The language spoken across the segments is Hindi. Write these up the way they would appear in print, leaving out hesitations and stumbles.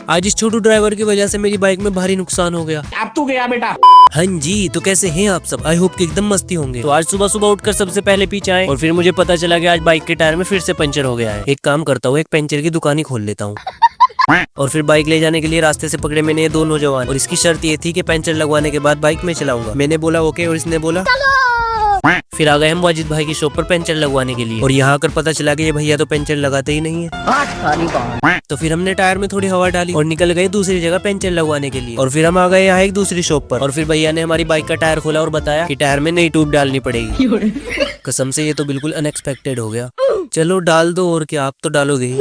आज इस छोटू ड्राइवर की वजह से मेरी बाइक में भारी नुकसान हो गया। अब तू गया बेटा। हाँ जी, तो कैसे हैं आप सब? आई होप कि एकदम मस्ती होंगे। तो आज सुबह सुबह उठकर सबसे पहले पीछे आए और फिर मुझे पता चला कि आज बाइक के टायर में फिर से पंचर हो गया है। एक काम करता हूँ, एक पंचर की दुकान ही खोल लेता हूँ। और फिर बाइक ले जाने के लिए रास्ते से पकड़े मैंने ये दो नौजवान, और इसकी शर्त ये थी कि पंचर लगवाने के बाद बाइक में चलाऊंगा। मैंने बोला ओके, और इसने बोला। फिर आ गए हम वाजिद भाई की शॉप पर पंचर लगवाने के लिए, और यहाँ आकर पता चला कि ये भैया तो पंचर लगाते ही नहीं है। तो फिर हमने टायर में थोड़ी हवा डाली और निकल गए दूसरी जगह पंचर लगवाने के लिए। और फिर हम आ गए यहाँ एक दूसरी शॉप पर, और फिर भैया ने हमारी बाइक का टायर खोला और बताया कि टायर में नई ट्यूब डालनी पड़ेगी। कसम से ये तो बिल्कुल अनएक्सपेक्टेड हो गया। चलो डाल दो, और क्या, आप तो डालोगे ही।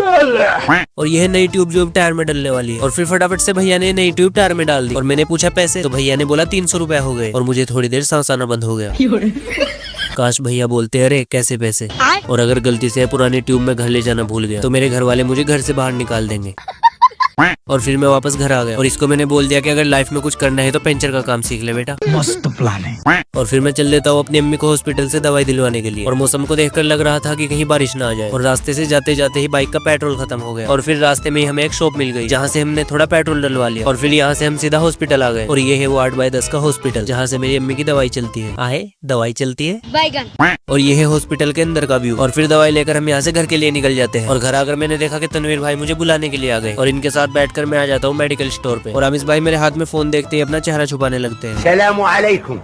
और यह नई ट्यूब जो टायर में डलने वाली है। और फिर फटाफट से भैया ने नई ट्यूब टायर में डाल दी, और मैंने पूछा पैसे, तो भैया ने बोला 300 रुपए हो गए, और मुझे थोड़ी देर सांस आना बंद हो गया। काश भैया बोलते अरे कैसे पैसे, और अगर गलती से पुरानी ट्यूब में घर ले जाना भूल गया तो मेरे घर वाले मुझे घर से बाहर निकाल देंगे। और फिर मैं वापस घर आ गया, और इसको मैंने बोल दिया कि अगर लाइफ में कुछ करना है तो पेंचर का काम सीख ले बेटा। मस्त प्लान है। और फिर मैं चल लेता हूँ अपनी अम्मी को हॉस्पिटल से दवाई दिलवाने के लिए। और मौसम को देखकर लग रहा था कि कहीं बारिश ना आ जाए, और रास्ते से जाते जाते ही बाइक का पेट्रोल खत्म हो गया। और फिर रास्ते में ही हमें एक शॉप मिल गई जहाँ से हमने थोड़ा पेट्रोल डलवा लिया, और फिर यहाँ से हम सीधा हॉस्पिटल आ गए। और ये है वो 8x10 का हॉस्पिटल जहाँ से मेरी अम्मी की दवाई चलती है। आए दवाई चलती है बैगन। और ये है हॉस्पिटल के अंदर का व्यू। और फिर दवाई लेकर हम यहाँ से घर के लिए निकल जाते हैं। और घर आकर मैंने देखा कि तनवीर भाई मुझे बुलाने के लिए आ गए, और इनके साथ बैठकर मैं आ जाता हूँ मेडिकल स्टोर पे। और अमिश भाई मेरे हाथ में फोन देखते ही अपना चेहरा छुपाने लगते हैं। सलाम अलैकुम।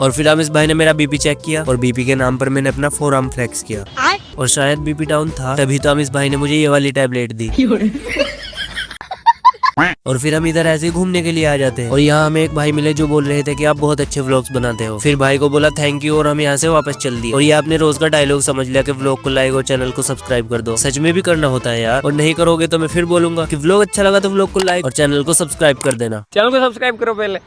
और फिर अमिश भाई ने मेरा बीपी चेक किया, और बीपी के नाम पर मैंने अपना फोरआर्म फ्लेक्स किया, और शायद बीपी डाउन था, तभी तो अमिश भाई ने मुझे ये वाली टैबलेट दी। और फिर हम इधर ऐसे ही घूमने के लिए आ जाते हैं। और यहाँ हमें एक भाई मिले जो बोल रहे थे कि आप बहुत अच्छे व्लॉग्स बनाते हो। फिर भाई को बोला थैंक यू, और हम यहाँ से वापस चल दिए। और ये आपने रोज का डायलॉग समझ लिया कि व्लॉग को लाइक और चैनल को सब्सक्राइब कर दो। सच में भी करना होता है यार, और नहीं करोगे तो मैं फिर बोलूंगा कि व्लॉग अच्छा लगा तो व्लॉग को लाइक और चैनल को सब्सक्राइब कर देना। चैनल को सब्सक्राइब करो पहले।